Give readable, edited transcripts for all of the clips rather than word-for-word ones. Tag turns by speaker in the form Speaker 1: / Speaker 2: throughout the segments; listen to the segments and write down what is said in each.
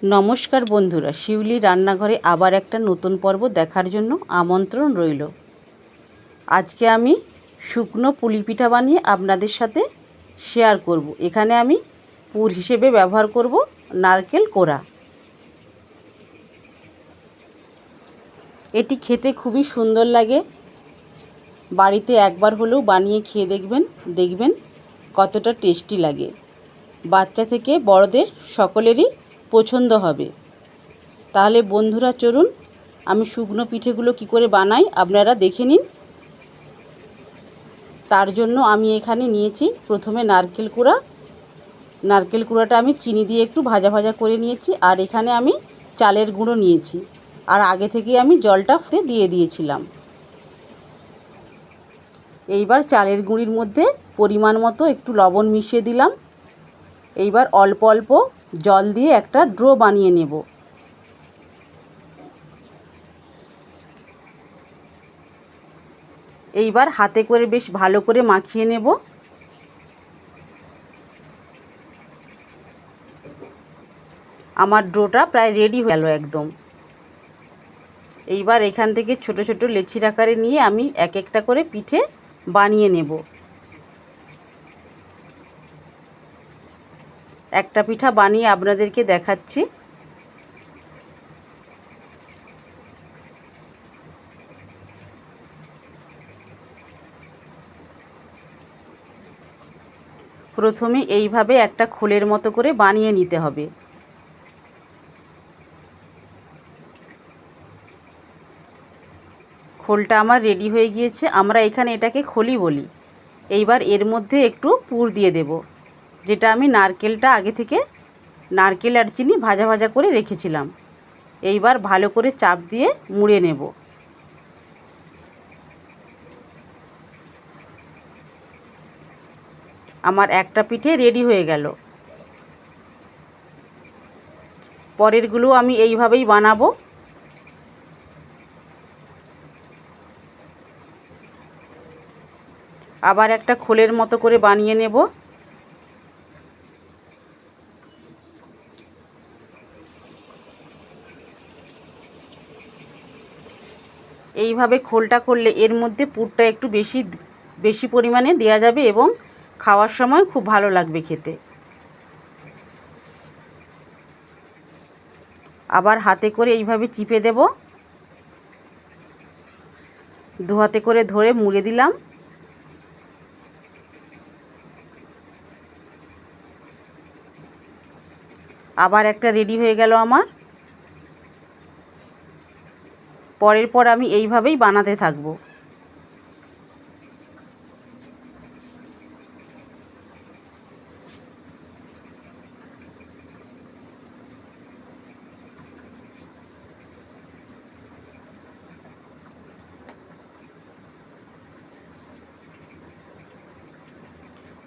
Speaker 1: নমস্কার বন্ধুরা, শিউলি রান্নাঘরে আবার একটা নতুন পর্ব দেখার জন্য আমন্ত্রণ রইল। আজকে আমি শুকনো পুলি পিঠা বানিয়ে আপনাদের সাথে শেয়ার করব। এখানে আমি পুর হিসেবে ব্যবহার করব নারকেল কোড়া। এটি খেতে খুবই সুন্দর লাগে। বাড়িতে একবার হলেও বানিয়ে খেয়ে দেখবেন কতটা টেস্টি লাগে। বাচ্চা থেকে বড়দের সকলেরই পছন্দ হবে। তাহলে বন্ধুরা চলুন আমি শুকনো পিঠেগুলো কি করে বানাই আপনারা দেখে নিন। তার জন্য আমি এখানে নিয়েছি প্রথমে নারকেল কুড়াটা আমি চিনি দিয়ে একটু ভাজা ভাজা করে নিয়েছি। আর এখানে আমি চালের গুঁড়ো নিয়েছি, আর আগে থেকে আমি জলটা দিয়ে দিয়েছিলাম। এইবার চালের গুঁড়ির মধ্যে পরিমাণ মতো একটু লবণ মিশিয়ে দিলাম। এইবার অল্প অল্প জল দিয়ে একটা ড্রো বানিয়ে নেব। এইবার হাতে করে বেশ ভালো করে মাখিয়ে নেব। আমার ডোটা প্রায় রেডি হয়ে গেল একদম। এইবার এখান থেকে ছোট ছোট লেচির আকারে নিয়ে আমি এক একটা করে পিঠে বানিয়ে নেব। একটা পিঠা বানিয়ে আপনাদেরকে দেখাচ্ছি। প্রথমে এইভাবে একটা খোলের মতো করে বানিয়ে নিতে হবে। খোলটা আমার রেডি হয়ে গিয়েছে, আমরা এখানে এটাকে খলি বলি। এইবার এর মধ্যে একটু পুর দিয়ে দেব, যেটা আমি নারকেলটা আগে থেকে নারকেল আর চিনি ভাজা ভাজা করে রেখেছিলাম। এইবার ভালো করে চাপ দিয়ে মুড়ে নেব। আমার একটা পিঠে রেডি হয়ে গেল। পরেরগুলো আমি এইভাবেই বানাবো। আবার একটা খোলের মতো করে বানিয়ে নেব। এইভাবে খোলটা করলে এর মধ্যে পুরটা একটু বেশি পরিমাণে দেওয়া যাবে এবং খাওয়ার সময় খুব ভালো লাগবে খেতে। আবার হাতে করে এইভাবে চিপে দেব। দু হাতে করে ধরে মুড়ে দিলাম। আবার একটা রেডি হয়ে গেল আমার। পরের পর আমি এইভাবেই বানাতে থাকব।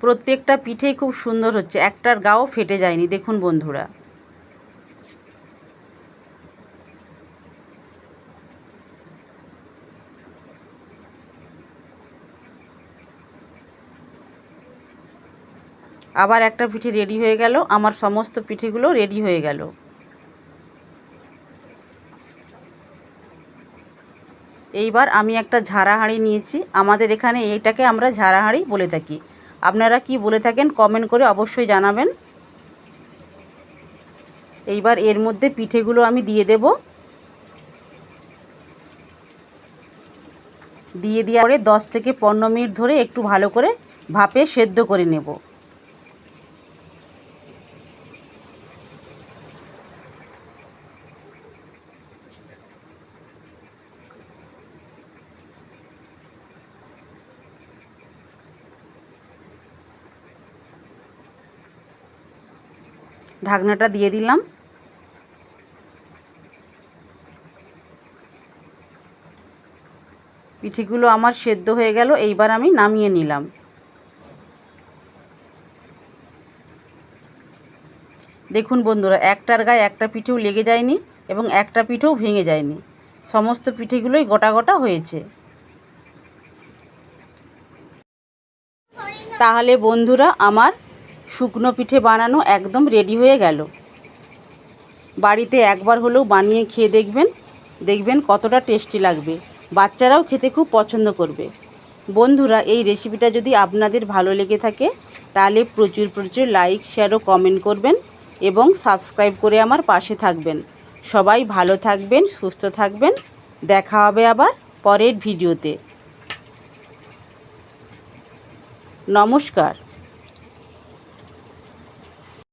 Speaker 1: প্রত্যেকটা পিঠেই খুব সুন্দর হচ্ছে, একটার গাও ফেটে যায়নি। দেখুন বন্ধুরা, আবার একটা পিঠে রেডি হয়ে গেল। আমার সমস্ত পিঠেগুলো রেডি হয়ে গেল। এইবার আমি একটা ঝাড়া হাঁড়ি নিয়েছি। আমাদের এখানে এইটাকে আমরা ঝাড়া হাঁড়ি বলে থাকি। আপনারা কি বলে থাকেন কমেন্ট করে অবশ্যই জানাবেন। এইবার এর মধ্যে পিঠেগুলো আমি দিয়ে দেব। দিয়ে দেওয়ার পরে 10 থেকে 15 মিনিট ধরে একটু ভালো করে ভাপে সেদ্ধ করে নেব। ঢাকনাটা দিয়ে দিলাম। পিঠেগুলো আমার সেদ্ধ হয়ে গেল। এইবার আমি নামিয়ে নিলাম। দেখুন বন্ধুরা, একটার গায়ে একটা পিঠেও লেগে যায়নি এবং একটা পিঠেও ভেঙে যায়নি। সমস্ত পিঠেগুলোই গোটা গোটা হয়েছে। তাহলে বন্ধুরা, আমার শুকনো পিঠে বানানো একদম রেডি হয়ে গেল। বাড়িতে একবার হলেও বানিয়ে খেয়ে দেখবেন, দেখবেন কতটা টেস্টি লাগবে। বাচ্চারাও খেতে খুব পছন্দ করবে। বন্ধুরা, এই রেসিপিটা যদি আপনাদের ভালো লেগে থাকে তাহলে প্রচুর প্রচুর লাইক, শেয়ার ও কমেন্ট করবেন এবং সাবস্ক্রাইব করে আমার পাশে থাকবেন। সবাই ভালো থাকবেন, সুস্থ থাকবেন। দেখা হবে আবার পরের ভিডিওতে। নমস্কার।